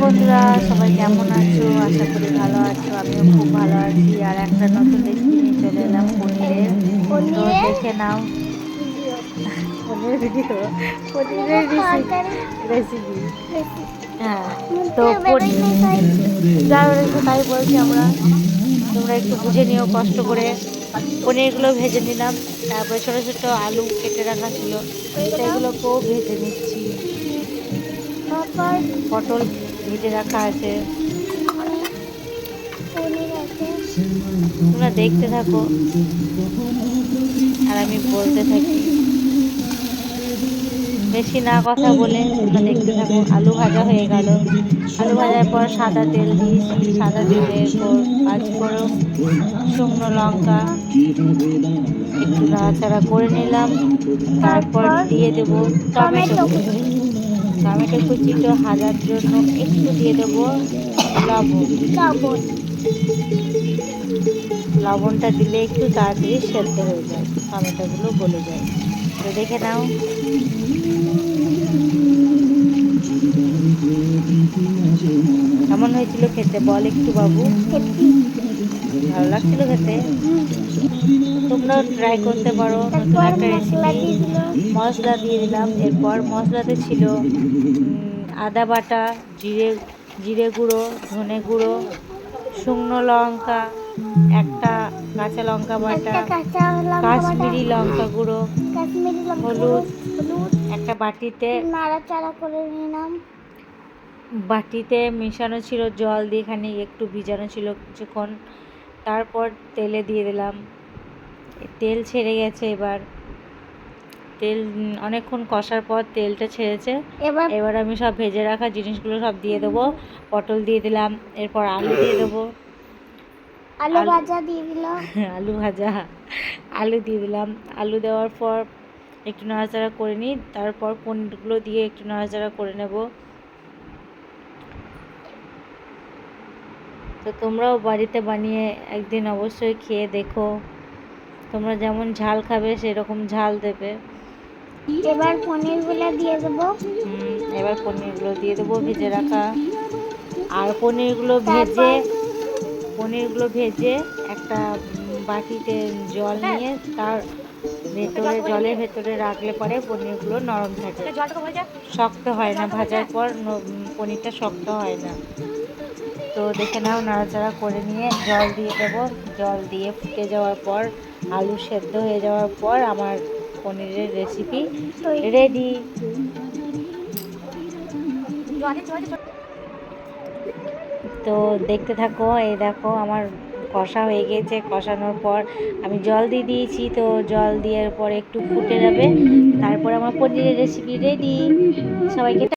বন্ধুরা, সবাই কেমন আছো? আশা করি ভালো আছো। আমিও খুব ভালো আছি। আর একটা নতুন রেসিপি নিয়ে চলে এলাম পনিরের। তো দেখে নাও। পনিরের ভিডিও, পনিরের রেসিপি। হ্যাঁ, তো যা বেরোচ্ছে তাই বলছি আমরা। তোমরা একটু বুঝে নিও কষ্ট করে। পনিরগুলো ভেজে নিলাম, তারপরে ছোটো ছোটো আলু কেটে রাখা ছিল সেগুলোকেও ভেজে নিচ্ছি। পটল ভেজে রাখা আছে, তোমরা দেখতে থাকো আর আমি বলতে থাকি। বেশি না কথা বলে তোমরা দেখতে থাকো। আলু ভাজা হয়ে গেল। আলু ভাজার পর সাদা তেল দিয়েছি। সাদা তেলের পর 5 ফোড়ন, শুকনো লঙ্কা একটু নাড়াচাড়া করে নিলাম। তারপর দিয়ে দেব টমেটো কুচি। টমেটো কুচিটা ভাজার জন্য একটু দিয়ে দেব লবণ। লবণটা দিলে একটু তাড়াতাড়ি সেদ্ধ হয়ে যায়, টমেটোগুলো গলে যায়। তো দেখে নাও। কেমন হয়েছিল খেতে বল একটু বাবু? ভালো লাগছিল খেতে? তোমরাও ট্রাই করতে পারো, নতুন একটা রেসিপি। মশলা দিয়ে দিলাম। এরপর মশলাতে ছিল আদা বাটা, জিরে গুঁড়ো, ধনে গুঁড়ো, শুকনো লঙ্কা, একটা কাঁচা লঙ্কা বাটা, কাশ্মীরি লঙ্কা গুঁড়ো, হলুদ। একটা বাটিতে নাড়াচাড়া করে নিলাম। বাটিতে মেশানো ছিল জল দিয়ে, এখানে একটু ভিজানো ছিল কিছুক্ষণ। তারপর তেলে দিয়ে দিলাম। তেল ছেড়ে গেছে। এবার তেল অনেকক্ষণ কষার পর তেলটা ছেড়েছে। এবার আমি সব ভেজে রাখা জিনিসগুলো সব দিয়ে দেবো। পটল দিয়ে দিলাম, এরপর আলু দিয়ে দেবো। আলু ভাজা দিয়ে দিলাম। আলু দিয়ে দিলাম। আলু দেওয়ার পর একটু নাড়াচাড়া করে নিই। তারপর পনিরগুলো দিয়ে একটু নাড়াচাড়া করে নেব। তো তোমরাও বাড়িতে বানিয়ে একদিন অবশ্যই খেয়ে দেখো। তোমরা যেমন ঝাল খাবে সেরকম ঝাল দেবে। এবার পনিরগুলো দিয়ে দেবো। এবার পনিরগুলো দিয়ে দেবো ভেজে রাখা। আর পনিরগুলো ভেজে একটা বাটিতে জল নিয়ে তার ভেতরে, জলের ভেতরে রাখলে পরে পনিরগুলো নরম থাকে, শক্ত হয় না। ভাজার পর পনিরটা শক্ত হয় না। তো দেখে নাও, নাড়াচাড়া করে নিয়ে জল দিয়ে দেবো। জল দিয়ে ফুটে যাওয়ার পর, আলু সেদ্ধ হয়ে যাওয়ার পর আমার পনিরের রেসিপি রেডি। তো দেখতে থাকো। এই দেখো আমার কষা হয়ে গেছে। কষানোর পর আমি জল দিয়ে দিয়েছি। তো জল দেওয়ার পর একটু ফুটে যাবে, তারপর আমার পনিরের রেসিপি রেডি। সবাইকে